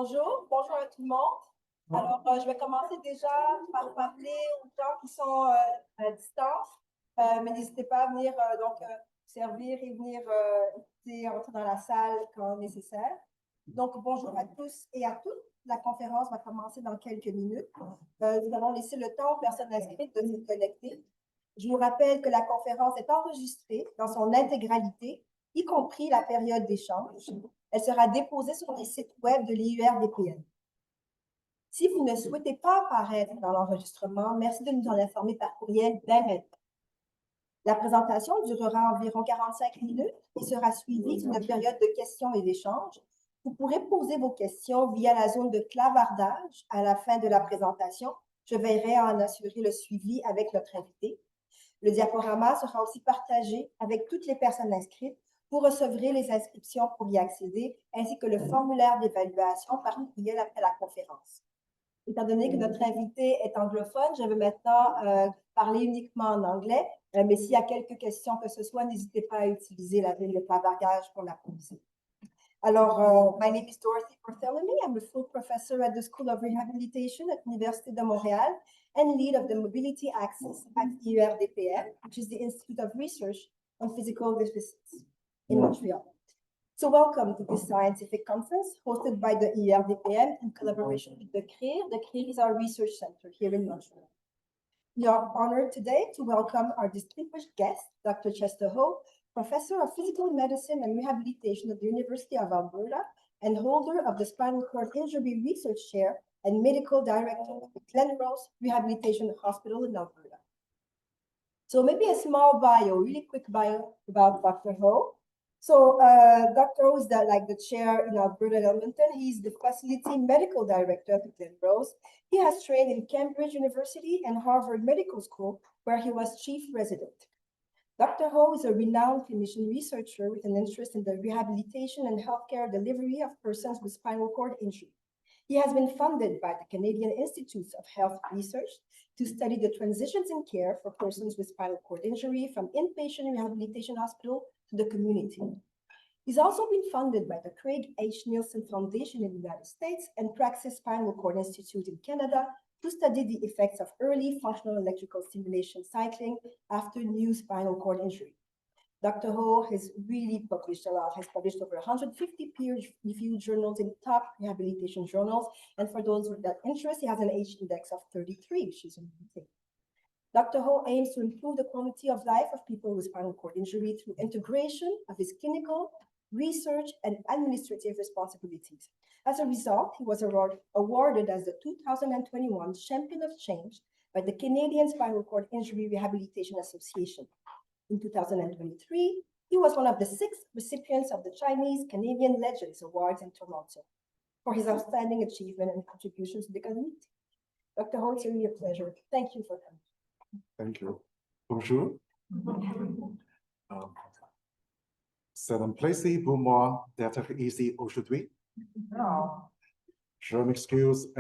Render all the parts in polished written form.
bonjour à tout le monde. Alors, je vais commencer déjà par parler aux gens qui sont à distance, mais n'hésitez pas à venir servir et venir entrer dans la salle quand nécessaire. Donc, bonjour à tous et à toutes. La conférence va commencer dans quelques minutes. Nous allons laisser le temps aux personnes inscrites de se connecter. Je vous rappelle que la conférence est enregistrée dans son intégralité, y compris la période d'échange. Elle sera déposée sur les sites web de l'IURDPN. Si vous ne souhaitez pas apparaître dans l'enregistrement, merci de nous en informer par courriel dès maintenant. La présentation durera environ 45 minutes et sera suivie d'une période de questions et d'échanges. Vous pourrez poser vos questions via la zone de clavardage à la fin de la présentation. Je veillerai à en assurer le suivi avec notre invité. Le diaporama sera aussi partagé avec toutes les personnes inscrites. Vous recevrez les inscriptions pour y accéder, ainsi que le formulaire d'évaluation par courriel après la conférence. Étant donné que notre invité est anglophone, je vais maintenant parler uniquement en anglais, mais s'il y a quelques questions que ce soit, n'hésitez pas à utiliser la ville de clavardage pour la poser. Alors, my name is Dorothy Barthélemy. I'm a full professor at the School of Rehabilitation at Université de Montréal and lead of the Mobility Axis at IURDPN, which is the Institute of Research on Physical Deficits in Montreal. So welcome to this scientific conference hosted by the IURDPN in collaboration with the CRIR. The CRIR is our research center here in Montreal. We are honored today to welcome our distinguished guest, Dr. Chester Ho, Professor of Physical Medicine and Rehabilitation at the University of Alberta and holder of the Spinal Cord Injury Research Chair and Medical Director of the Glenrose Rehabilitation Hospital in Alberta. So maybe a small bio, really quick bio about Dr. Ho. So Dr. Ho is the chair in Alberta and Edmonton. He's the facility medical director at the Glenrose. He has trained in Cambridge University and Harvard Medical School, where he was chief resident. Dr. Ho is a renowned clinician researcher with an interest in the rehabilitation and healthcare delivery of persons with spinal cord injury. He has been funded by the Canadian Institutes of Health Research to study the transitions in care for persons with spinal cord injury from inpatient rehabilitation hospital to the community. He's also been funded by the Craig H. Nielsen Foundation in the United States and Praxis Spinal Cord Institute in Canada to study the effects of early functional electrical stimulation cycling after new spinal cord injury. Dr. Ho has really published a lot, has published over 150 peer-reviewed journals in top rehabilitation journals. And for those with that interest, he has an H index of 33, which is amazing. Dr. Ho aims to improve the quality of life of people with spinal cord injury through integration of his clinical, research, and administrative responsibilities. As a result, he was awarded as the 2021 Champion of Change by the Canadian Spinal Cord Injury Rehabilitation Association. In 2023, he was one of the 6 recipients of the Chinese Canadian Legends Awards in Toronto for his outstanding achievement and contributions to the community. Dr. Ho, it's really a pleasure. Thank you for coming. Thank you. Bonjour. C'est un plaisir pour moi d'être ici aujourd'hui. Je m'excuse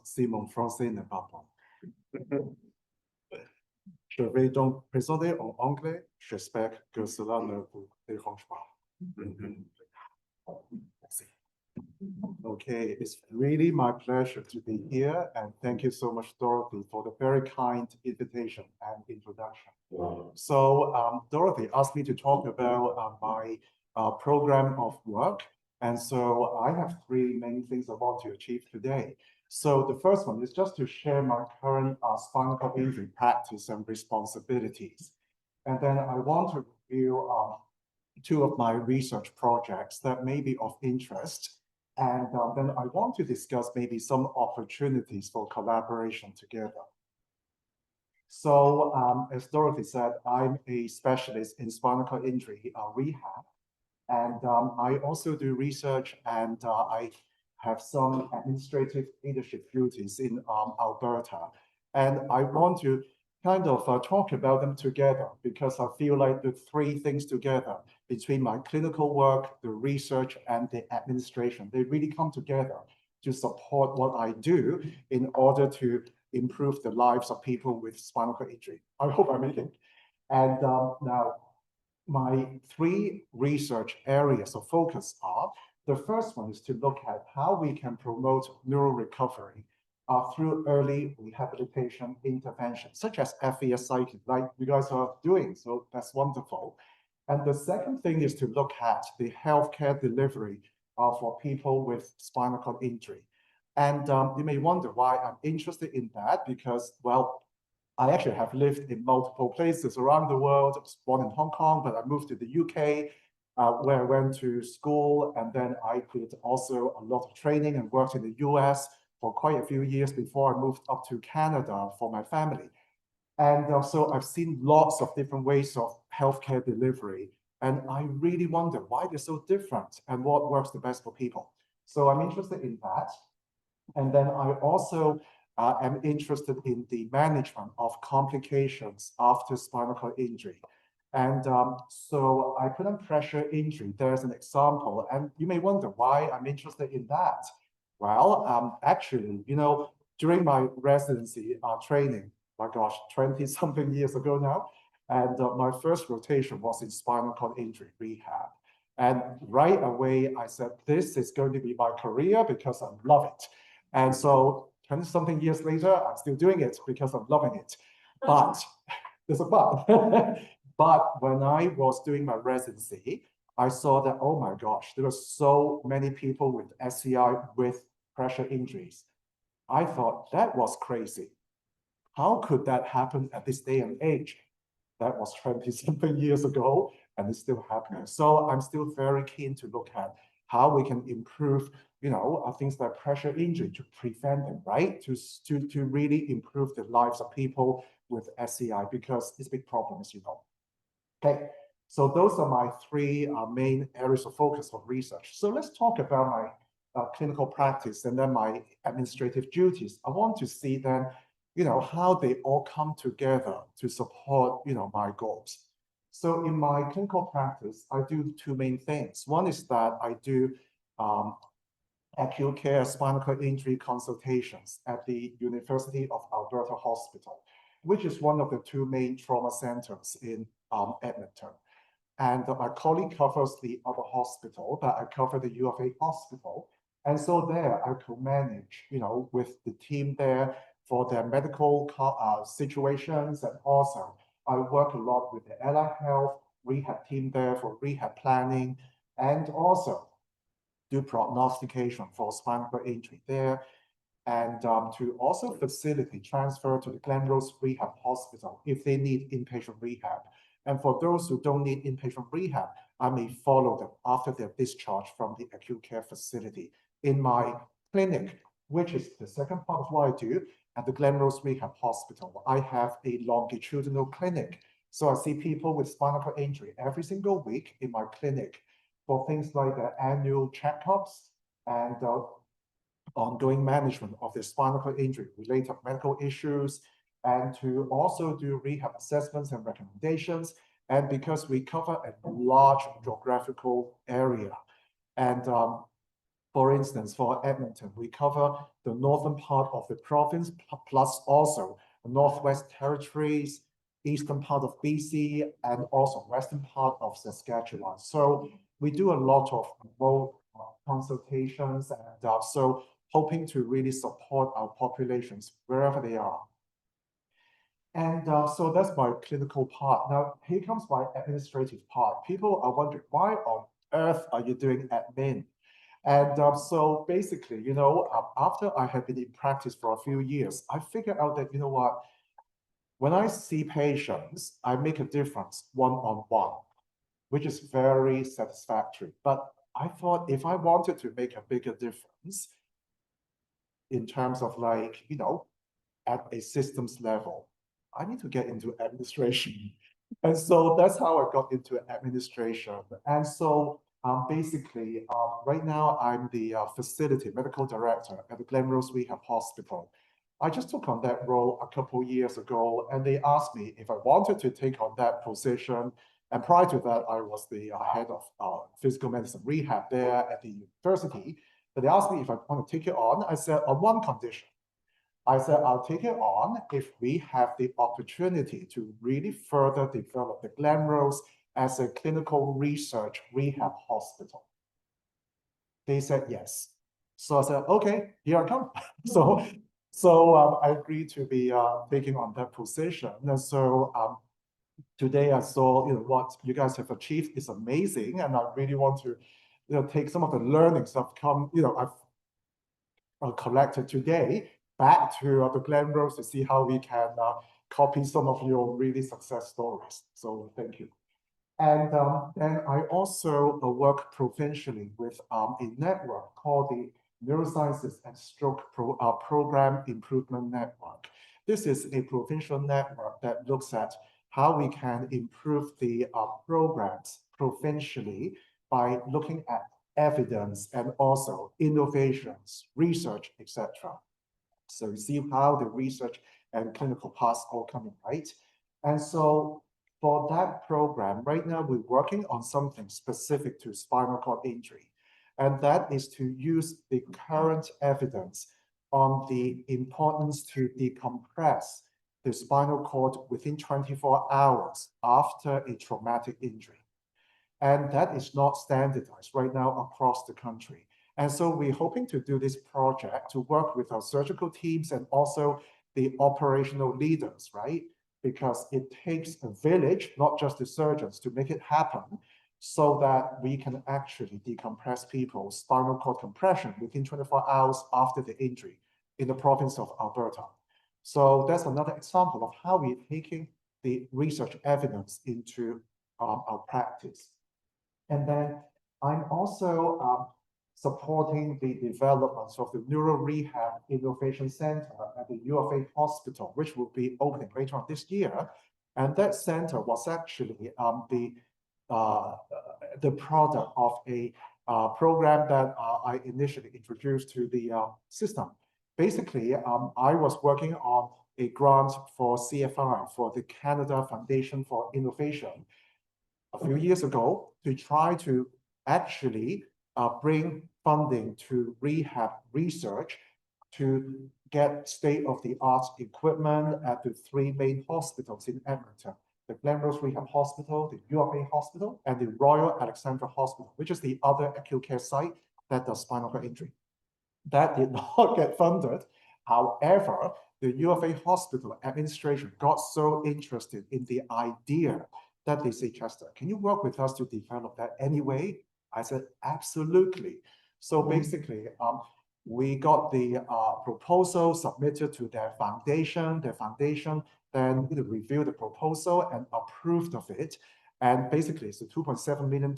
si mon français n'est pas bon. Je vais donc présenter en anglais. J'espère que cela ne vous dérange pas. Okay, it's really my pleasure to be here, and thank you so much, Dorothy, for the very kind invitation and introduction. So Dorothy asked me to talk about my program of work, and so I have 3 main things I want to achieve today. So the first one is just to share my current spinal cord injury practice and responsibilities. And then I want to review 2 of my research projects that may be of interest. And then I want to discuss maybe some opportunities for collaboration together. So as Dorothy said, I'm a specialist in spinal cord injury rehab. And I also do research, and I have some administrative leadership duties in Alberta. And I want to kind of talk about them together, because I feel like the 3 things together between my clinical work, the research, and the administration, they really come together to support what I do in order to improve the lives of people with spinal cord injury. I hope I'm making. And now my 3 research areas of focus are The first one is to look at how we can promote neural recovery through early rehabilitation intervention, such as FES cycling, like you guys are doing. So that's wonderful. And the second thing is to look at the healthcare delivery for people with spinal cord injury. And you may wonder why I'm interested in that, because, well, I actually have lived in multiple places around the world. I was born in Hong Kong, but I moved to the UK, where I went to school, and then I did also a lot of training and worked in the US for quite a few years before I moved up to Canada for my family. And so I've seen lots of different ways of healthcare delivery. And I really wonder why they're so different and what works the best for people. So I'm interested in that. And then I also am interested in the management of complications after spinal cord injury. And so I put on pressure injury. There's an example. And you may wonder why I'm interested in that. Well, actually, you know, during my residency training, my gosh, 20-something years ago now, and my first rotation was in spinal cord injury rehab. And right away, I said, this is going to be my career because I love it. And so 20-something years later, I'm still doing it because I'm loving it. But there's a but. But when I was doing my residency, I saw that, oh my gosh, there were so many people with SCI with pressure injuries. I thought that was crazy. How could that happen at this day and age? That was 20-something years ago, and it's still happening. So I'm still very keen to look at how we can improve, you know, things like pressure injury to prevent them, right? To really improve the lives of people with SCI, because it's a big problem, as you know. Okay, so those are my three main areas of focus for research. So let's talk about my clinical practice and then my administrative duties. I want to see then, you know, how they all come together to support, you know, my goals. So in my clinical practice, I do two main things. One is that I do acute care spinal cord injury consultations at the University of Alberta Hospital, which is one of the two main trauma centers in Edmonton. And my colleague covers the other hospital, but I cover the U of A hospital. And so there I co-manage, you know, with the team there for their medical situations. And also I work a lot with the allied health rehab team there for rehab planning, and also do prognostication for spinal cord injury there. And to also facilitate transfer to the Glenrose Rehab Hospital if they need inpatient rehab. And for those who don't need inpatient rehab, I may follow them after their discharge from the acute care facility in my clinic, which is the second part of what I do at the Glenrose Rehab Hospital. I have a longitudinal clinic. So I see people with spinal cord injury every single week in my clinic for things like the annual checkups and ongoing management of the spinal cord injury related medical issues, and to also do rehab assessments and recommendations. And because we cover a large geographical area, and for instance, for Edmonton, we cover the northern part of the province, plus also the Northwest Territories, eastern part of BC, and also western part of Saskatchewan. So we do a lot of remote consultations, and so hoping to really support our populations wherever they are. And so that's my clinical part. Now, here comes my administrative part. People are wondering, why on earth are you doing admin? And so basically, you know, after I have been in practice for a few years, I figured out that, you know what, when I see patients, I make a difference one-on-one, which is very satisfactory. But I thought if I wanted to make a bigger difference in terms of, like, you know, at a systems level, I need to get into administration. And so that's how I got into administration. And so basically, right now I'm the facility medical director at the Glenrose Rehab Hospital. I just took on that role a couple years ago, and they asked me if I wanted to take on that position. And prior to that, I was the head of physical medicine rehab there at the university. But they asked me if I want to take it on. I said, on one condition. I said, I'll take it on if we have the opportunity to really further develop the Glenrose as a clinical research rehab hospital. They said yes. So I said, okay, here I come. So I agreed to be taking on that position. And so today I saw, what you guys have achieved is amazing, and I really want to, take some of the learnings I've collected today back to the Glen Rose to see how we can copy some of your really success stories. So thank you. And then I also work provincially with a network called the Neurosciences and Stroke Program Improvement Network. This is a provincial network that looks at how we can improve the programs provincially by looking at evidence and also innovations, research, etc. So you see how the research and clinical paths all coming, right? And so for that program, right now we're working on something specific to spinal cord injury. And that is to use the current evidence on the importance to decompress the spinal cord within 24 hours after a traumatic injury. And that is not standardized right now across the country. And so we're hoping to do this project to work with our surgical teams and also the operational leaders, right? Because it takes a village, not just the surgeons, to make it happen so that we can actually decompress people's spinal cord compression within 24 hours after the injury in the province of Alberta. So that's another example of how we're taking the research evidence into our practice. And then I'm also supporting the development of the Neuro Rehab Innovation Center at the U of A Hospital, which will be opening later on this year. And that center was actually the product of a program that I initially introduced to the system. Basically, I was working on a grant for CFI, for the Canada Foundation for Innovation, a few years ago to try to actually bring funding to rehab research to get state-of-the-art equipment at the three main hospitals in Edmonton: the Glen Rose Rehab Hospital, the U of A Hospital, and the Royal Alexandra Hospital, which is the other acute care site that does spinal cord injury. That did not get funded. However, the U of A Hospital administration got so interested in the idea that they say, Chester, can you work with us to develop that anyway? I said, absolutely. So basically, we got the proposal submitted to their foundation. Their foundation then reviewed the proposal and approved of it. And basically, it's a $2.7 million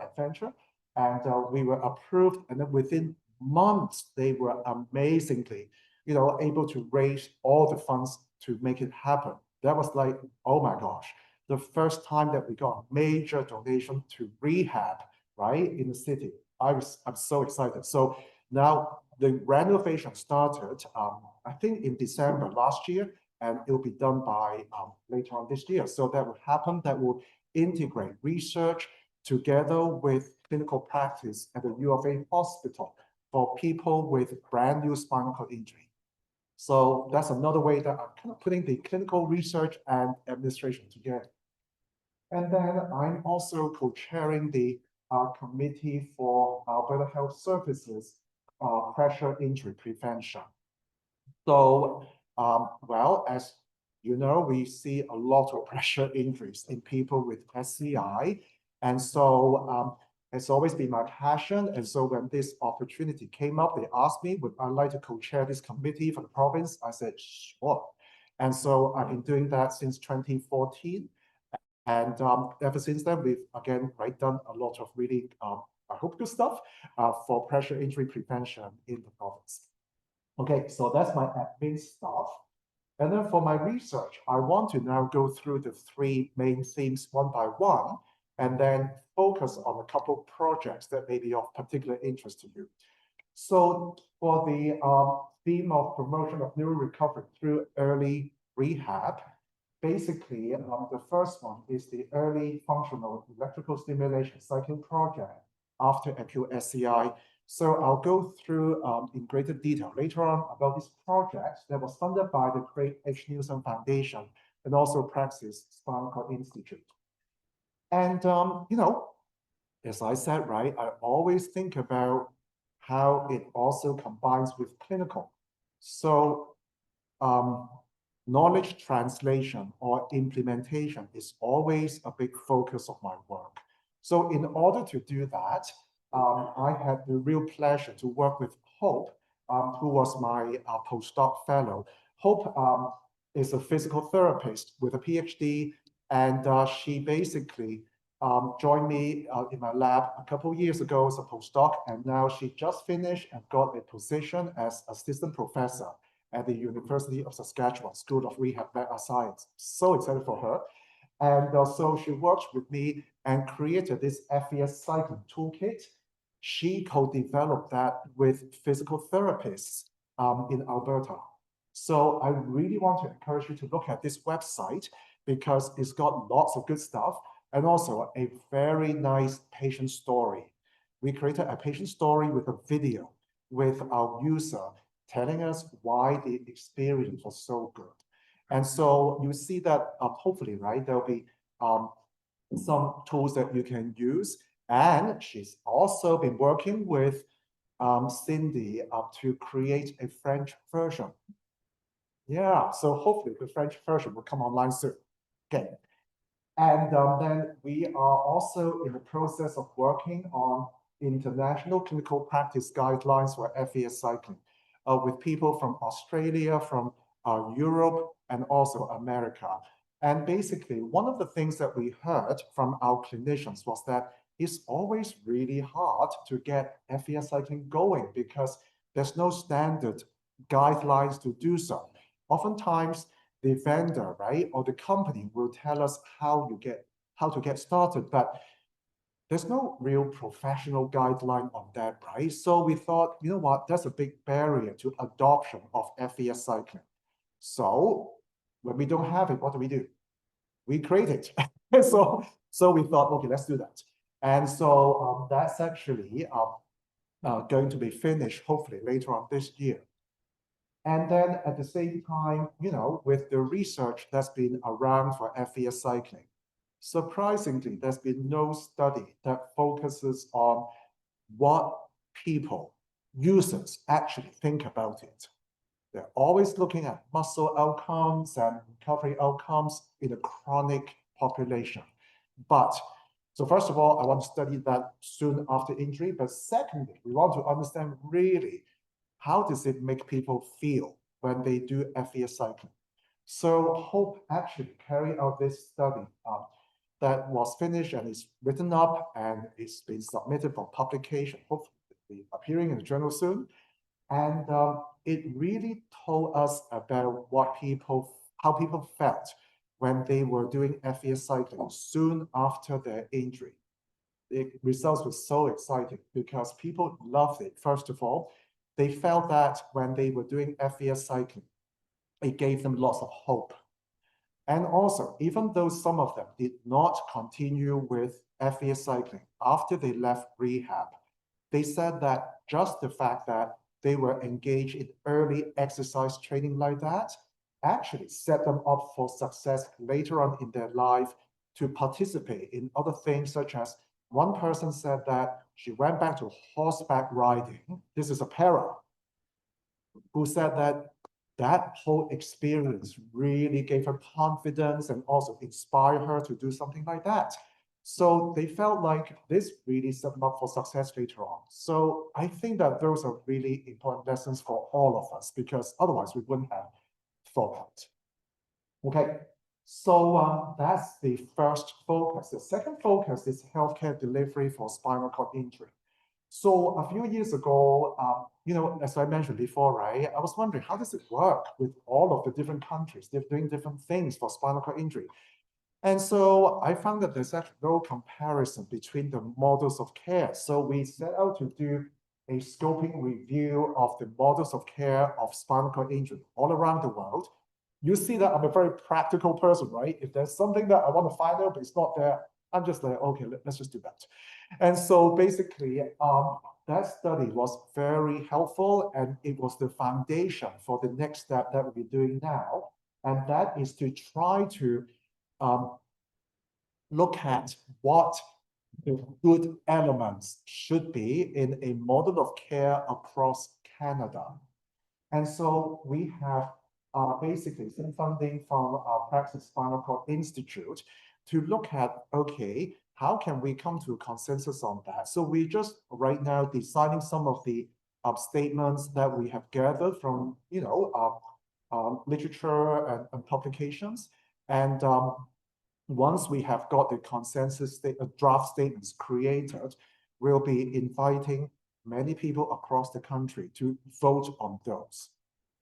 adventure. And we were approved. And then within months, they were amazingly, able to raise all the funds to make it happen. That was like, oh my gosh, the first time that we got major donation to rehab, right, in the city. I'm so excited. So now the renovation started, I think in December last year, and it will be done by later on this year. So that will happen, that will integrate research together with clinical practice at the U of A Hospital for people with brand new spinal cord injury. So that's another way that I'm kind of putting the clinical research and administration together. And then I'm also co-chairing the Committee for Alberta Health Services Pressure Injury Prevention. So, well, as you know, we see a lot of pressure injuries in people with SCI. And so it's always been my passion. And so when this opportunity came up, they asked me, would I like to co-chair this committee for the province? I said, sure. And so I've been doing that since 2014. And ever since then, we've again done a lot of really, I hope, good stuff for pressure injury prevention in the province. Okay, so that's my admin stuff. And then for my research, I want to now go through the three main themes one by one, and then focus on a couple of projects that may be of particular interest to you. So for the theme of promotion of neuro recovery through early rehab, basically, the first one is the early functional electrical stimulation cycling project after acute SCI. So I'll go through in greater detail later on about this project that was funded by the Craig H. Nielsen Foundation and also Praxis Spinal Cord Institute. And, as I said, I always think about how it also combines with clinical. So knowledge translation or implementation is always a big focus of my work. So in order to do that, I had the real pleasure to work with Hope, who was my postdoc fellow. Hope is a physical therapist with a PhD, and she basically joined me in my lab a couple of years ago as a postdoc, and now she just finished and got a position as assistant professor at the University of Saskatchewan School of Rehab Science. So excited for her. And so she worked with me and created this FES cycling toolkit. She co-developed that with physical therapists in Alberta. So I really want to encourage you to look at this website because it's got lots of good stuff and also a very nice patient story. We created a patient story with a video with our user telling us why the experience was so good. And so you see that hopefully, right, there'll be some tools that you can use. And she's also been working with Cindy to create a French version. Yeah, so hopefully the French version will come online soon. Okay. And then we are also in the process of working on international clinical practice guidelines for FES cycling with people from Australia, from Europe, and also America. And basically, one of the things that we heard from our clinicians was that it's always really hard to get FES cycling going because there's no standard guidelines to do so. Oftentimes, the vendor, right, or the company will tell us how to get started, but there's no real professional guideline on that, right? So we thought, you know what, that's a big barrier to adoption of FES cycling. So when we don't have it, what do? We create it. so we thought, okay, let's do that. And so that's actually going to be finished hopefully later on this year. And then at the same time, you know, with the research that's been around for FES cycling, surprisingly, there's been no study that focuses on what people, users, actually think about it. They're always looking at muscle outcomes and recovery outcomes in a chronic population. But so first of all, I want to study that soon after injury. But secondly, we want to understand really how does it make people feel when they do FES cycling. So Hope actually carried out this study that was finished and is written up and it's been submitted for publication, hopefully appearing in the journal soon. And it really told us about how people felt when they were doing FES cycling soon after their injury. The results were so exciting because people loved it. First of all, they felt that when they were doing FES cycling, it gave them lots of hope. And also, even though some of them did not continue with FES cycling after they left rehab, they said that just the fact that they were engaged in early exercise training like that actually set them up for success later on in their life to participate in other things, such as one person said that she went back to horseback riding. This is a para who said that that whole experience really gave her confidence and also inspired her to do something like that. So they felt like this really set them up for success later on. So I think that those are really important lessons for all of us because otherwise we wouldn't have thought out. Okay, so that's the first focus. The second focus is healthcare delivery for spinal cord injury. So a few years ago, you know, as I mentioned before, right, I was wondering how does it work with all of the different countries? They're doing different things for spinal cord injury. And so I found that there's actually no comparison between the models of care. So we set out to do a scoping review of the models of care of spinal cord injury all around the world. You see that I'm a very practical person, right? If there's something that I want to find out, but it's not there, I'm just like, okay, let's just do that. And so basically, that study was very helpful and it was the foundation for the next step that we'll be doing now. And that is to try to look at what good elements should be in a model of care across Canada. And so we have basically some funding from our Praxis Spinal Cord Institute to look at, okay, how can we come to a consensus on that? So we just right now designing some of the statements that we have gathered from, literature and publications. And once we have got the consensus draft statements created, we'll be inviting many people across the country to vote on those.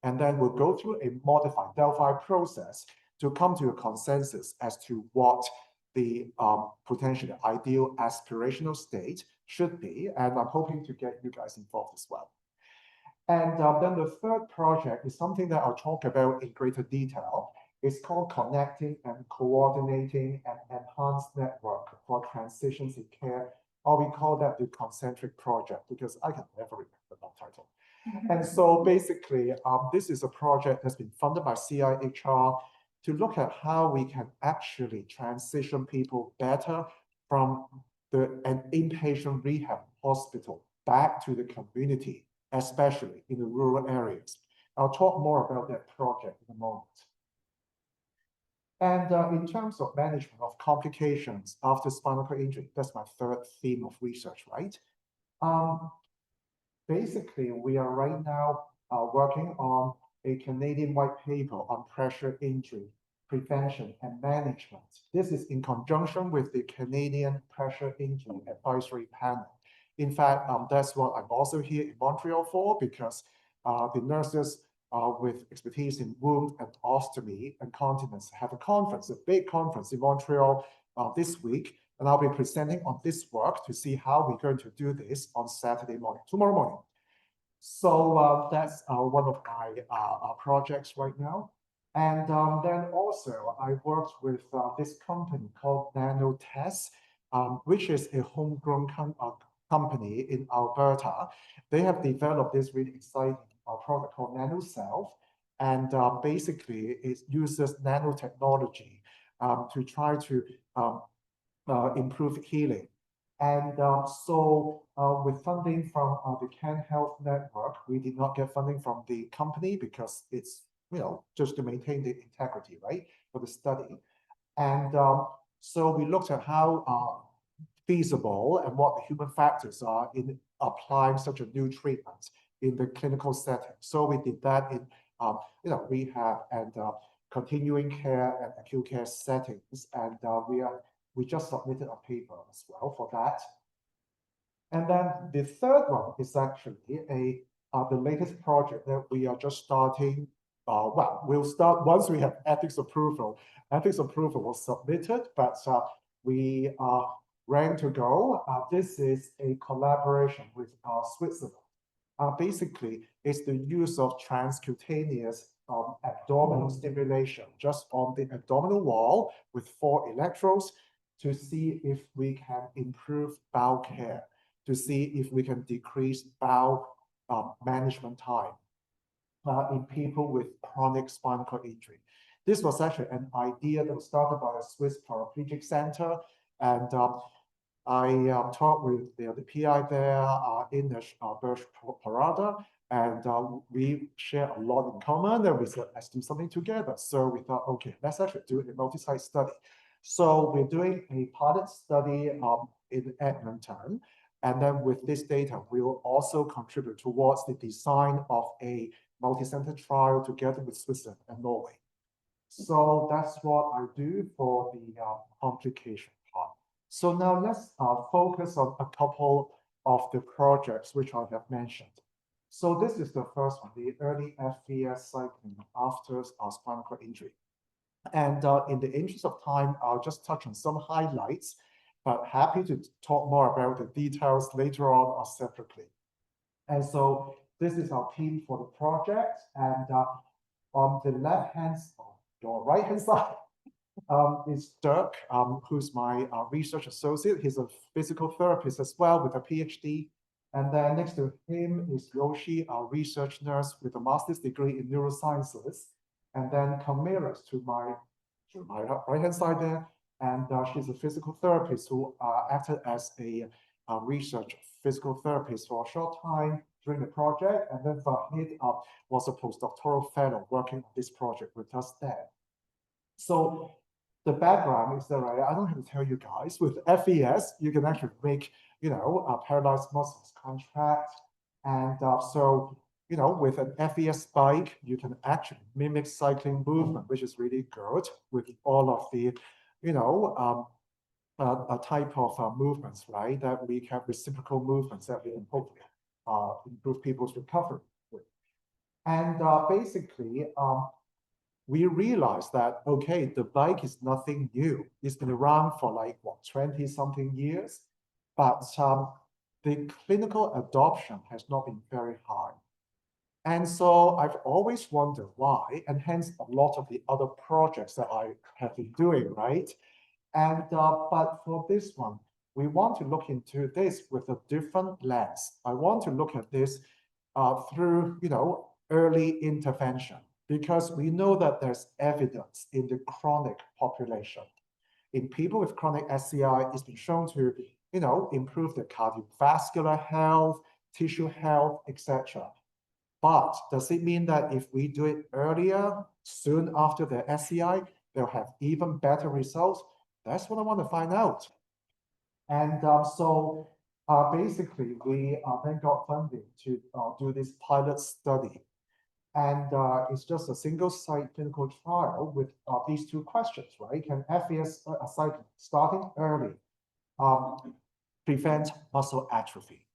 And then we'll go through a modified Delphi process to come to a consensus as to what the potentially ideal aspirational state should be. And I'm hoping to get you guys involved as well. And then the third project is something that I'll talk about in greater detail. It's called Connecting and Coordinating an Enhanced Network for Transitions in Care, or we call that the Concentric Project, because I can never remember that title. And so basically, this is a project that's been funded by CIHR to look at how we can actually transition people better from an inpatient rehab hospital back to the community, especially in the rural areas. I'll talk more about that project in a moment. And in terms of management of complications after spinal cord injury, that's my third theme of research, right? Basically, we are right now working on a Canadian white paper on pressure injury prevention and management. This is in conjunction with the Canadian Pressure Injury Advisory Panel. In fact, that's what I'm also here in Montreal for, because the nurses with expertise in wound and ostomy and continence have a conference, a big conference in Montreal this week. And I'll be presenting on this work to see how we're going to do this on Saturday morning, tomorrow morning. So that's one of my projects right now. And then also I worked with this company called Nanotest, which is a homegrown company in Alberta. They have developed this really exciting product called NanoCell. And basically it uses nanotechnology to try to improve healing. And so with funding from the Can Health Network, we did not get funding from the company because it's, just to maintain the integrity, right, for the study. And so we looked at how feasible and what the human factors are in applying such a new treatment in the clinical setting. So we did that in, rehab and continuing care and acute care settings. And we just submitted a paper as well for that. And then the third one is actually the latest project that we are just starting. We'll start once we have ethics approval. Ethics approval was submitted, but we are ready to go. This is a collaboration with Switzerland. Basically, it's the use of transcutaneous abdominal stimulation just on the abdominal wall with 4 electrodes to see if we can improve bowel care, to see if we can decrease bowel management time in people with chronic spinal cord injury. This was actually an idea that was started by a Swiss paraplegic center, and I talked with the PI there in the Berge Parada, and we share a lot in common, and we said, let's do something together. So we thought, okay, let's actually do a multi-site study. So we're doing a pilot study in Edmonton, and then with this data, we will also contribute towards the design of a multi-center trial together with Switzerland and Norway. So that's what I do for the complication part. So now let's focus on a couple of the projects which I have mentioned. So this is the first one, the early FVS cycling after spinal cord injury. And in the interest of time, I'll just touch on some highlights, but happy to talk more about the details later on or separately. And so this is our team for the project. And on the left-hand side, or right-hand side, is Dirk, who's my research associate. He's a physical therapist as well with a PhD. And then next to him is Yoshi, our research nurse with a master's degree in neurosciences. And then Camilas to my right-hand side there, And she's a physical therapist who acted as a research physical therapist for a short time during the project, and then for head up was a postdoctoral fellow working on this project with us there. So the background is that I don't have to tell you guys, with FES, you can actually make, paralyzed muscles contract. And so, with an FES spike, you can actually mimic cycling movement, which is really good with all of the, a type of movements, right? That we have reciprocal movements that we can hopefully improve people's recovery with. And basically, we realized that, okay, the bike is nothing new. It's been around for like, 20 something years, but the clinical adoption has not been very high. And so I've always wondered why, and hence a lot of the other projects that I have been doing, right? And but for this one, we want to look into this with a different lens. I want to look at this through, early intervention, because we know that there's evidence in the chronic population. In people with chronic SCI, it's been shown to, improve their cardiovascular health, tissue health, etc. But does it mean that if we do it earlier, soon after their SCI, they'll have even better results? That's what I want to find out. And so basically, we then got funding to do this pilot study. And it's just a single site clinical trial with these two questions, right? Can FES cycling starting early prevent muscle atrophy?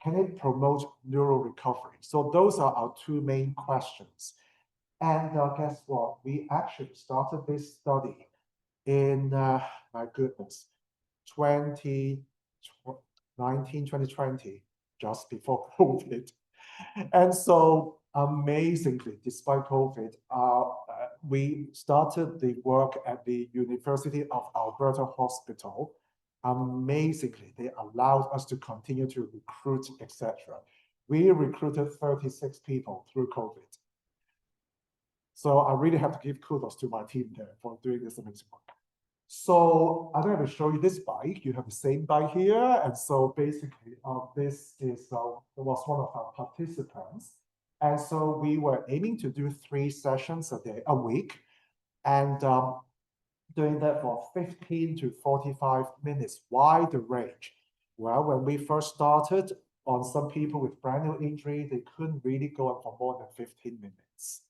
Can it promote neural recovery? So those are our two main questions. And guess what? We actually started this study in, my goodness, 2020, just before COVID. And so amazingly, despite COVID, we started the work at the University of Alberta Hospital. Amazingly, they allowed us to continue to recruit, etc. We recruited 36 people through COVID. So I really have to give kudos to my team there for doing this amazing work. So I'm going to show you this bike. You have the same bike here. And so basically, this was one of our participants. And so we were aiming to do 3 sessions a week. And doing that for 15 to 45 minutes. Why the range? Well, when we first started, on some people with brand new injury, they couldn't really go on for more than 15 minutes.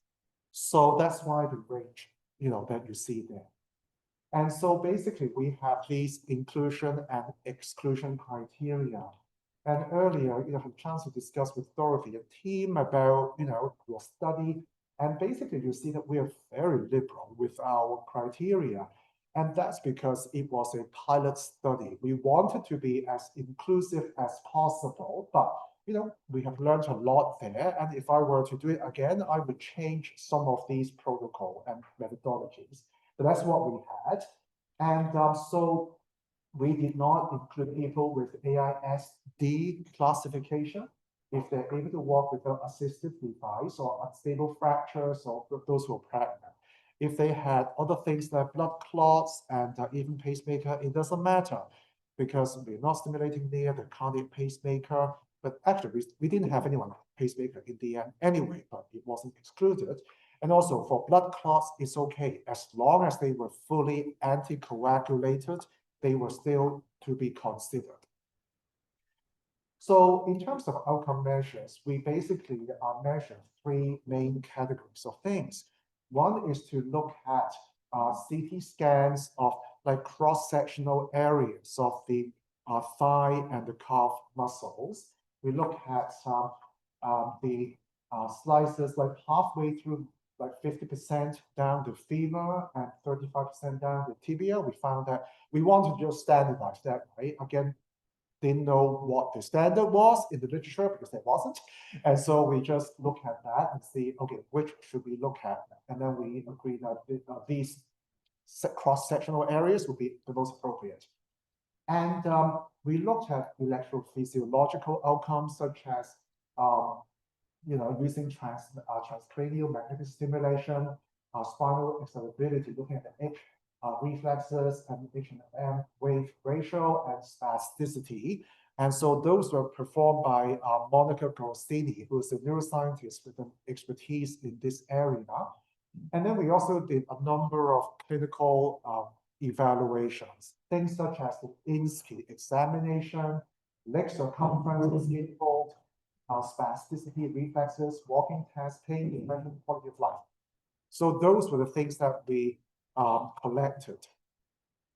So that's why the range, that you see there. And so basically, we have these inclusion and exclusion criteria. And earlier, had a chance to discuss with Dorothy, a team about, your study. And basically, you see that we are very liberal with our criteria. And that's because it was a pilot study. We wanted to be as inclusive as possible, but we have learned a lot there. And if I were to do it again, I would change some of these protocol and methodologies. But that's what we had. And so we did not include people with AISD classification if they're able to walk without assistive device, or unstable fractures, or those who are pregnant. If they had other things like blood clots and even pacemaker, it doesn't matter, because we're not stimulating near the cardiac pacemaker. But actually, we didn't have anyone pacemaker in the end anyway, but it wasn't excluded. And also for blood clots, it's okay. As long as they were fully anticoagulated, they were still to be considered. So in terms of outcome measures, we basically measure 3 main categories of things. One is to look at CT scans of like cross-sectional areas of the thigh and the calf muscles. We look at the slices like halfway through, like 50% down the femur and 35% down the tibia. We found that we want to just standardize that, right? Again, didn't know what the standard was in the literature because there wasn't. And so we just look at that and see, okay, which should we look at? And then we agree that these cross-sectional areas would be the most appropriate. And we looked at electrophysiological outcomes such as, using transcranial magnetic stimulation, spinal excitability, looking at the reflexes, and H&M wave ratio, and spasticity. And so those were performed by Monica Gostini, who is a neuroscientist with an expertise in this area. And then we also did a number of clinical evaluations, things such as the INSCI examination, leg circumference, skin fold, spasticity, reflexes, walking test, pain, depression, quality of life. So those were the things that we collected.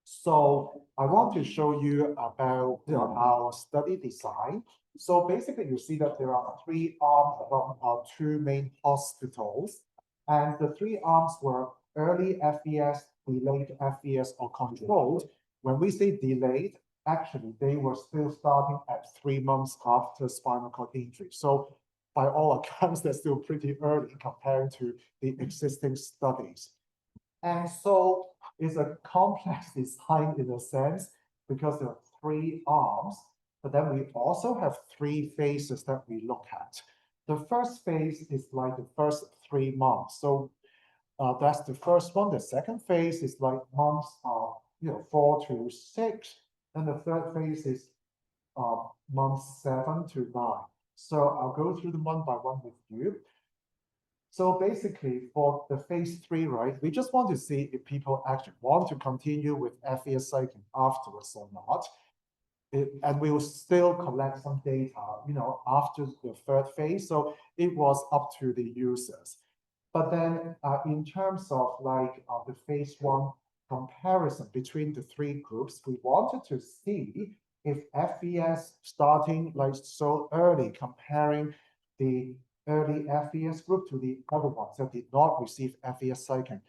So I want to show you about our study design. So basically, you see that there are 3 arms from our 2 main hospitals. And the 3 arms were early FES, delayed FES, or controlled. When we say delayed, actually, they were still starting at 3 months after spinal cord injury. So by all accounts, they're still pretty early compared to the existing studies. And so it's a complex design in a sense, because there are 3 arms, but then we also have 3 phases that we look at. The first phase is like the first 3 months. So that's the first one. The second phase is like months 4 to 6. And the third phase is months 7 to 9. So I'll go through them one by one with you. So basically, for the phase 3, right, we just want to see if people actually want to continue with FES cycling afterwards or not. And we will still collect some data, after the third phase. So it was up to the users. But then in terms of like the phase 1 comparison between the 3 groups, we wanted to see if FES starting like so early, comparing the early FES group to the other ones that did not receive FES cycling,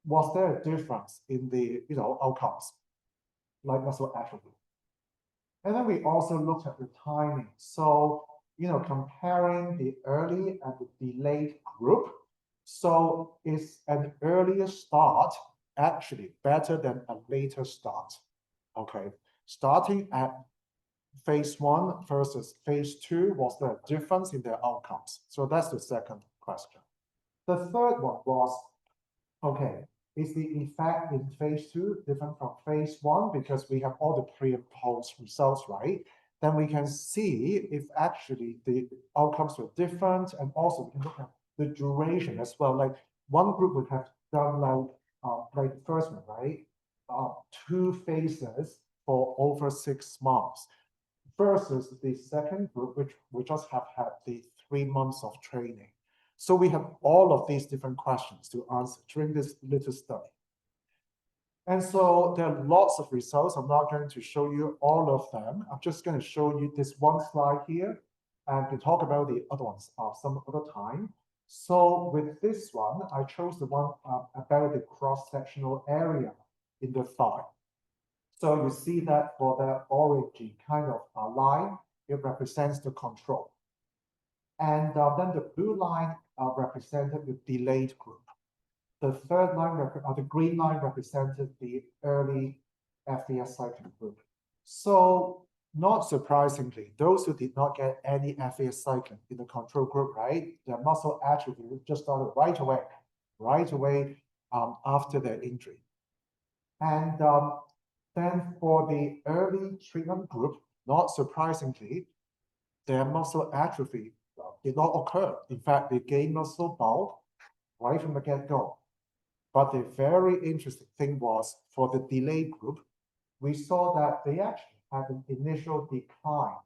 was there a difference in the outcomes, like muscle atrophy? And then we also looked at the timing. So comparing the early and the delayed group. So is an earlier start actually better than a later start? Okay, starting at phase 1 versus phase 2, was there a difference in their outcomes? So that's the second question. The third one was, okay, is the effect in phase 2 different from phase 1? Because we have all the pre and post results, right? Then we can see if actually the outcomes were different, and also we can look at the duration as well. Like one group would have done like the first one, right? 2 phases for over 6 months. Versus the second group, which we just have had the 3 months of training. So we have all of these different questions to answer during this little study. And so there are lots of results. I'm not going to show you all of them. I'm just going to show you this one slide here, and to talk about the other ones some other time. So with this one, I chose the one about the cross-sectional area in the thigh. So you see that for the origin kind of line, it represents the control. And then the blue line represented the delayed group. The third line, the green line, represented the early FES cycling group. So not surprisingly, those who did not get any FES cycling in the control group, right, their muscle atrophy just started right away after their injury. And then for the early treatment group, not surprisingly, their muscle atrophy did not occur. In fact, they gained muscle bulk right from the get-go. But the very interesting thing was, for the delayed group, we saw that they actually had an initial decline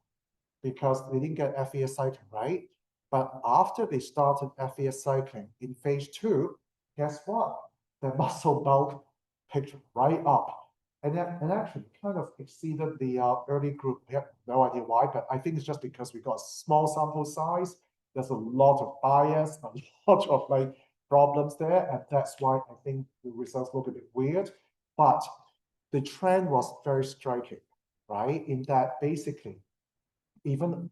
because they didn't get FES cycling, right? But after they started FES cycling in phase 2, guess what? Their muscle bulk picked right up. And actually kind of exceeded the early group. We have no idea why, but I think it's just because we got a small sample size. There's a lot of bias, a lot of like problems there, and that's why I think the results look a bit weird. But the trend was very striking, right? In that basically, even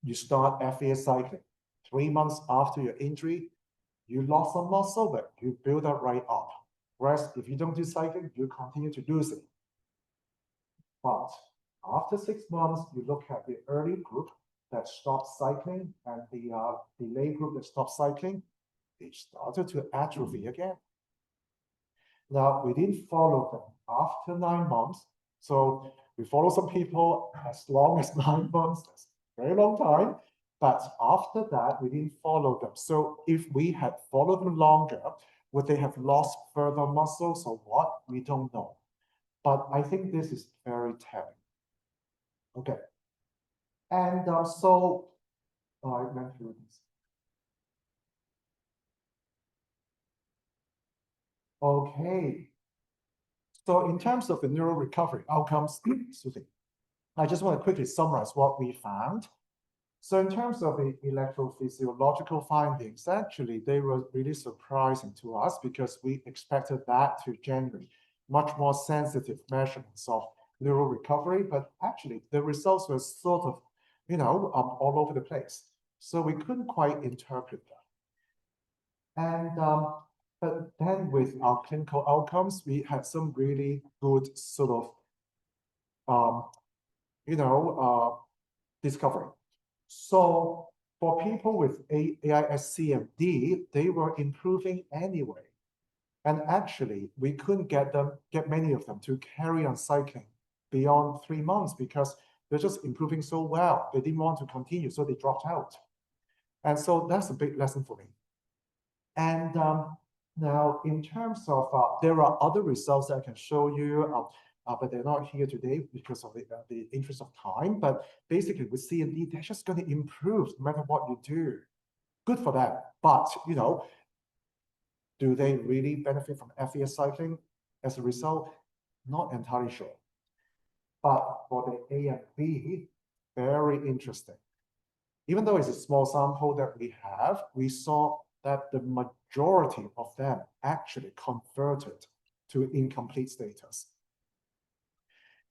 you start FES cycling 3 months after your injury, you lost some muscle, but you build that right up. Whereas if you don't do cycling, you continue to lose it. But after 6 months, you look at the early group that stopped cycling and the delay group that stopped cycling, they started to atrophy again. Now, we didn't follow them after 9 months. So we follow some people as long as 9 months. That's a very long time. But after that, we didn't follow them. So if we had followed them longer, would they have lost further muscles or what? We don't know. But I think this is very telling. Okay. And so I went through this. Okay. So in terms of the neural recovery outcomes, excuse me, I just want to quickly summarize what we found. So in terms of the electrophysiological findings, actually, they were really surprising to us because we expected that to generate much more sensitive measurements of neural recovery, but actually the results were sort of, all over the place. So we couldn't quite interpret that. And but then with our clinical outcomes, we had some really good sort of, discovery. So for people with AIS-CMD, they were improving anyway. And actually, we couldn't get many of them to carry on cycling beyond 3 months because they're just improving so well. They didn't want to continue, so they dropped out. And so that's a big lesson for me. And now, in terms of, there are other results that I can show you, but they're not here today because of the interest of time. But basically, with CMD, they're just going to improve no matter what you do. Good for them. But, do they really benefit from FES cycling as a result? Not entirely sure. But for the A and B, very interesting. Even though it's a small sample that we have, we saw that the majority of them actually converted to incomplete status.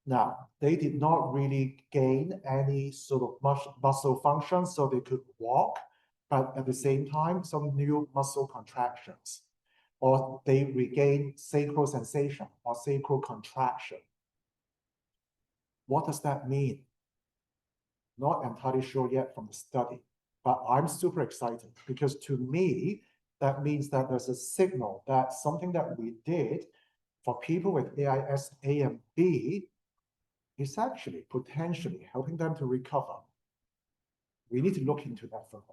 Now, they did not really gain any sort of muscle function, so they could walk, but at the same time, some new muscle contractions, or they regain sacral sensation or sacral contraction. What does that mean? Not entirely sure yet from the study, but I'm super excited because to me, that means that there's a signal that something that we did for people with AIS A and B is actually potentially helping them to recover. We need to look into that further.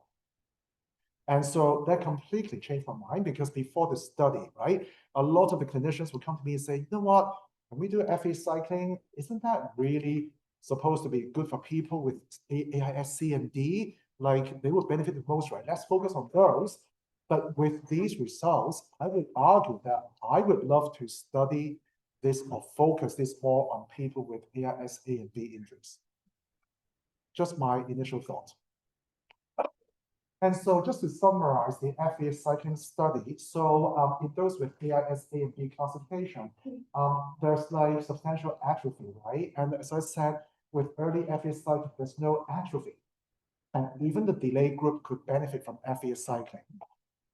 And so that completely changed my mind because before the study, right, a lot of the clinicians would come to me and say, you know what, when we do FA cycling, isn't that really supposed to be good for people with AIS, C, and D? Like they would benefit the most, right? Let's focus on those. But with these results, I would argue that I would love to study this or focus this more on people with AIS, A, and B injuries. Just my initial thought. And so just to summarize the FA cycling study, so in those with AIS A and B classification, there's like substantial atrophy, right? And as I said, with early FA cycling, there's no atrophy. And even the delay group could benefit from FA cycling.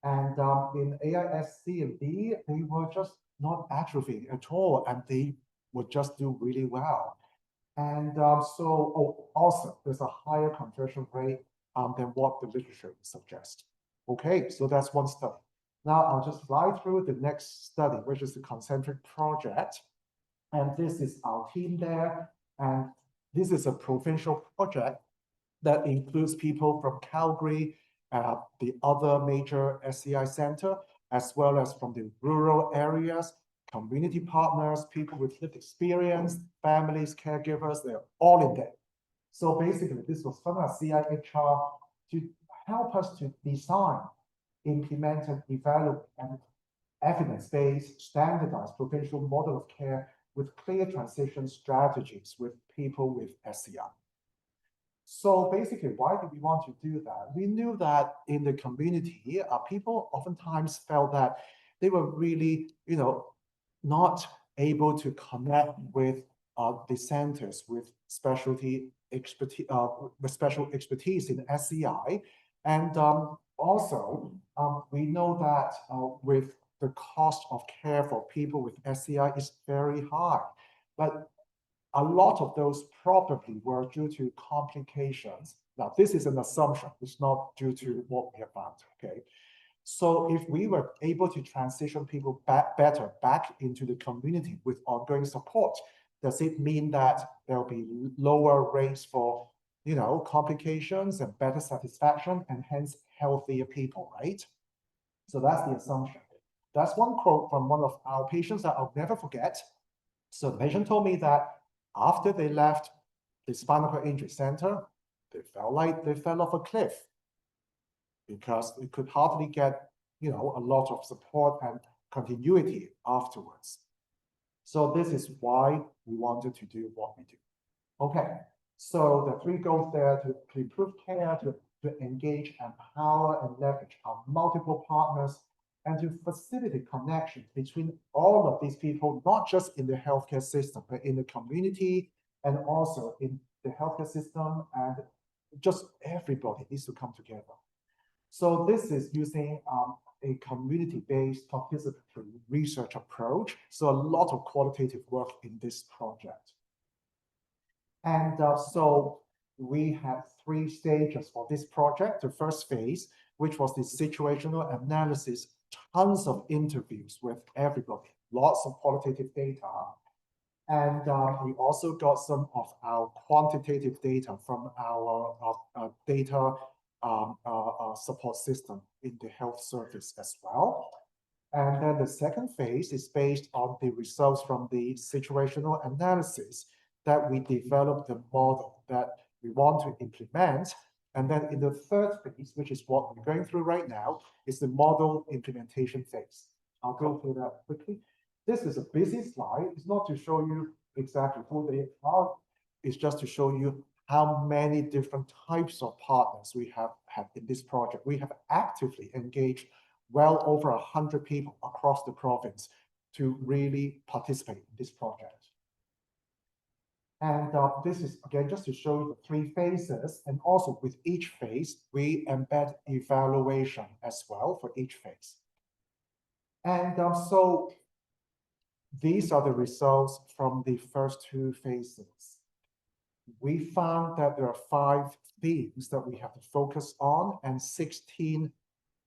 And in AIS C and D, they were just not atrophying at all, and they would just do really well. And also, there's a higher conversion rate than what the literature suggests. Okay, so that's one study. Now I'll just fly through the next study, which is the concentric project. And this is our team there. And this is a provincial project that includes people from Calgary, the other major SCI center, as well as from the rural areas, community partners, people with lived experience, families, caregivers, they're all in there. So basically, this was from our CIHR to help us to design, implement, and evaluate an evidence-based, standardized provincial model of care with clear transition strategies with people with SCI. So basically, why did we want to do that? We knew that in the community, people oftentimes felt that they were really, not able to connect with the centers with special expertise in SCI. And also, we know that with the cost of care for people with SCI is very high. But a lot of those probably were due to complications. Now, this is an assumption. It's not due to what we have found, okay? So if we were able to transition people better back into the community with ongoing support, does it mean that there'll be lower rates for, complications and better satisfaction and hence healthier people, right? So that's the assumption. That's one quote from one of our patients that I'll never forget. So the patient told me that after they left the spinal cord injury center, they felt like they fell off a cliff because they could hardly get, a lot of support and continuity afterwards. So this is why we wanted to do what we do. Okay, so the three goals there to improve care, to engage, empower, and leverage our multiple partners, and to facilitate connections between all of these people, not just in the healthcare system, but in the community and also in the healthcare system, and just everybody needs to come together. So this is using a community-based participatory research approach. So a lot of qualitative work in this project. And so we had 3 stages for this project. The first phase, which was the situational analysis, tons of interviews with everybody, lots of qualitative data. And we also got some of our quantitative data from our data support system in the health service as well. And then the second phase is based on the results from the situational analysis that we developed the model that we want to implement. And then in the third phase, which is what we're going through right now, is the model implementation phase. I'll go through that quickly. This is a busy slide. It's not to show you exactly who they are. It's just to show you how many different types of partners we have had in this project. We have actively engaged well over 100 people across the province to really participate in this project. And this is, again, just to show you the 3 phases. And also with each phase, we embed evaluation as well for each phase. And so these are the results from the first 2 phases. We found that there are 5 themes that we have to focus on and 16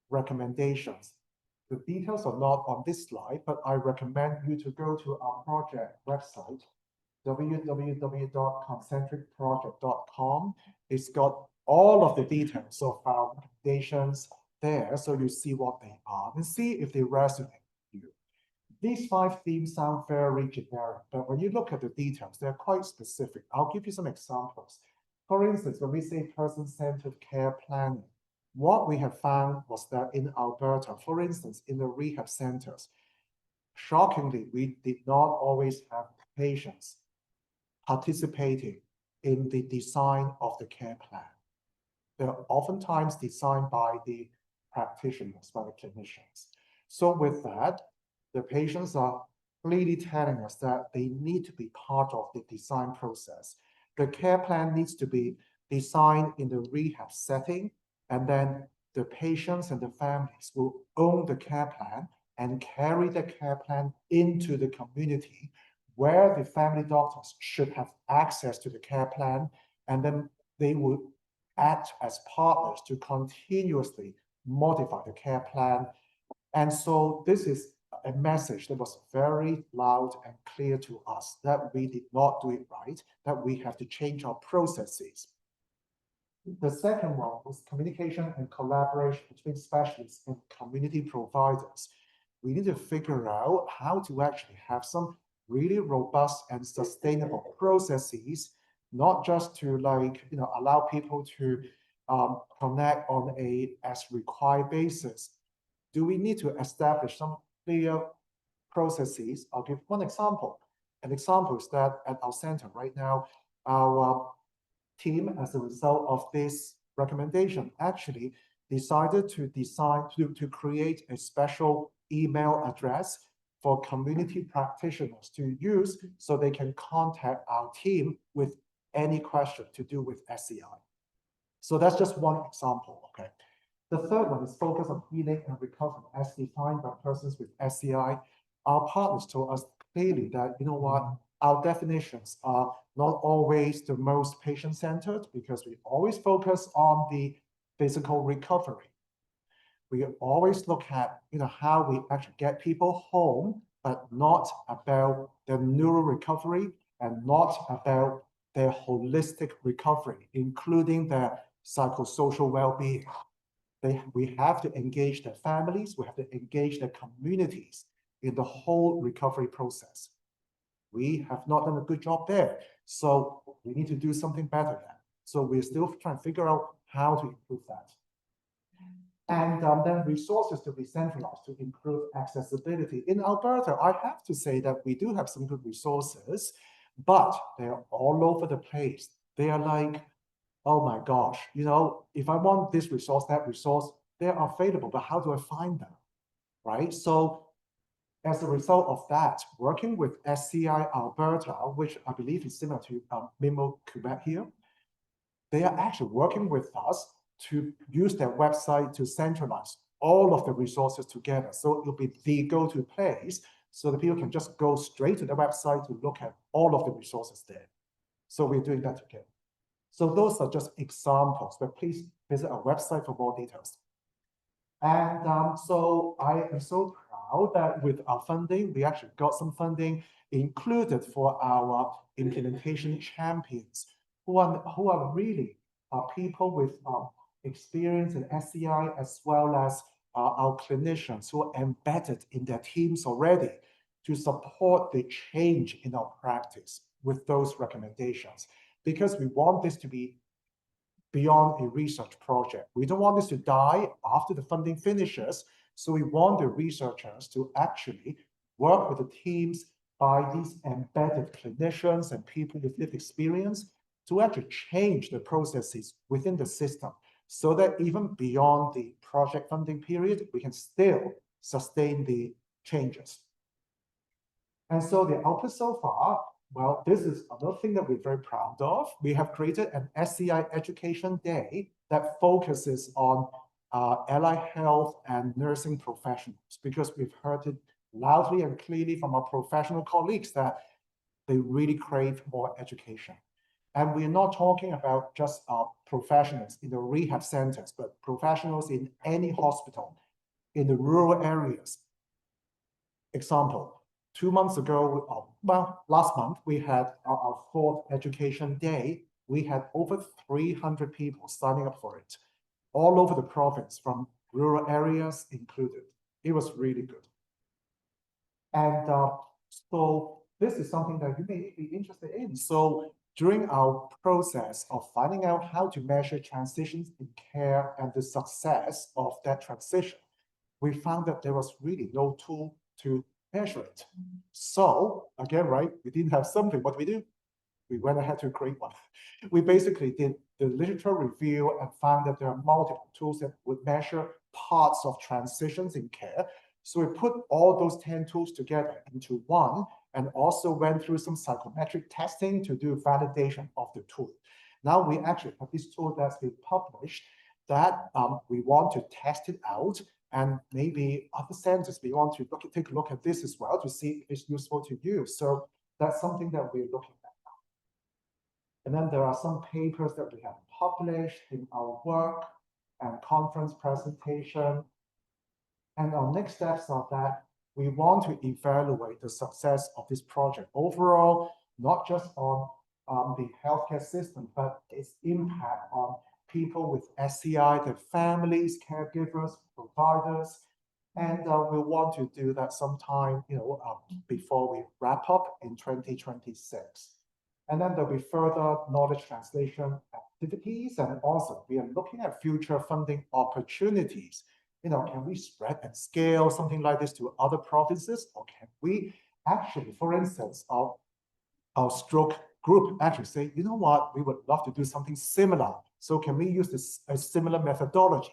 recommendations. The details are not on this slide, but I recommend you to go to our project website, www.concentricproject.com. It's got all of the details of our recommendations there, so you see what they are and see if they resonate with you. These 5 themes sound very generic, but when you look at the details, they're quite specific. I'll give you some examples. For instance, when we say person-centered care planning, what we have found was that in Alberta, for instance, in the rehab centers, shockingly, we did not always have patients participating in the design of the care plan. They're oftentimes designed by the practitioners, by the clinicians. So with that, the patients are clearly telling us that they need to be part of the design process. The care plan needs to be designed in the rehab setting, and then the patients and the families will own the care plan and carry the care plan into the community where the family doctors should have access to the care plan, and then they will act as partners to continuously modify the care plan. And so this is a message that was very loud and clear to us that we did not do it right, that we have to change our processes. The second one was communication and collaboration between specialists and community providers. We need to figure out how to actually have some really robust and sustainable processes, not just to allow people to connect on a as required basis. Do we need to establish some clear processes? I'll give one example. An example is that at our center right now, our team, as a result of this recommendation, actually decided to create a special email address for community practitioners to use so they can contact our team with any question to do with SCI. So that's just one example, okay? The third one is focus on healing and recovery as defined by persons with SCI. Our partners told us clearly that, you know what, our definitions are not always the most patient-centered because we always focus on the physical recovery. we always look at, how we actually get people home, but not about their neural recovery and not about their holistic recovery, including their psychosocial well-being. We have to engage their families, we have to engage their communities in the whole recovery process. We have not done a good job there. So we need to do something better there. So we're still trying to figure out how to improve that. And then resources to be centralized to improve accessibility. In Alberta, I have to say that we do have some good resources, but they're all over the place. They are like, oh my gosh, if I want this resource, that resource, they are available, but how do I find them, right? So as a result of that, working with SCI Alberta, which I believe is similar to MIMO Quebec here, they are actually working with us to use their website to centralize all of the resources together. So it'll be the go-to place so that people can just go straight to the website to look at all of the resources there. So we're doing that together. So those are just examples, but please visit our website for more details. And so I am so proud that with our funding, we actually got some funding included for our implementation champions, who are really people with experience in SCI, as well as our clinicians who are embedded in their teams already to support the change in our practice with those recommendations. Because we want this to be beyond a research project. We don't want this to die after the funding finishes. So we want the researchers to actually work with the teams by these embedded clinicians and people with lived experience to actually change the processes within the system so that even beyond the project funding period, we can still sustain the changes. And so the output so far, well, this is another thing that we're very proud of. We have created an SCI Education Day that focuses on allied health and nursing professionals, because we've heard it loudly and clearly from our professional colleagues that they really crave more education. And we're not talking about just professionals in the rehab centers, but professionals in any hospital, in the rural areas. Example, 2 months ago, last month, we had our 4th Education Day. We had over 300 people signing up for it, all over the province, from rural areas included. It was really good. And so this is something that you may be interested in. So during our process of finding out how to measure transitions in care and the success of that transition, we found that there was really no tool to measure it. So again, right, we didn't have something. What do we do? We went ahead to create one. We basically did the literature review and found that there are multiple tools that would measure parts of transitions in care. So we put all those 10 tools together into one, and also went through some psychometric testing to do validation of the tool. Now we actually have this tool that's been published that we want to test it out, and maybe other centers we want to take a look at this as well to see if it's useful to use. So that's something that we're looking at now. And then there are some papers that we have published in our work and conference presentation. And our next steps are that we want to evaluate the success of this project overall, not just on the healthcare system, but its impact on people with SCI, their families, caregivers, providers. And we want to do that sometime, before we wrap up in 2026. And then there'll be further knowledge translation activities. And also we are looking at future funding opportunities. Can we spread and scale something like this to other provinces? Or can we actually, for instance, our stroke group actually say, you know what, we would love to do something similar. So can we use this a similar methodology?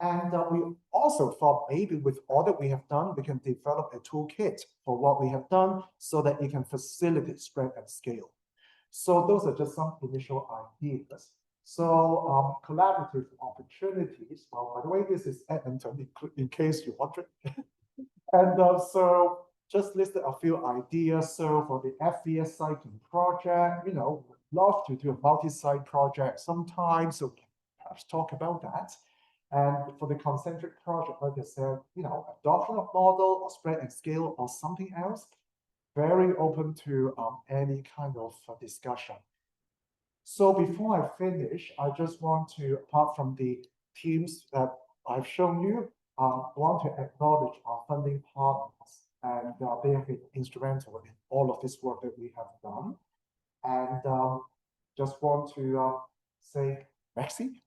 And we also thought maybe with all that we have done, we can develop a toolkit for what we have done so that it can facilitate spread and scale. So those are just some initial ideas. So collaborative opportunities. Well, by the way, this is Edmonton, in case you wonder. And so just listed a few ideas. So for the FVS cycling project, we'd love to do a multi-site project sometime. So perhaps talk about that. And for the concentric project, like I said, adoption of model or spread and scale or something else, very open to any kind of discussion. So before I finish, I just want to, apart from the teams that I've shown you, want to acknowledge our funding partners, and they have been instrumental in all of this work that we have done. And just want to say merci.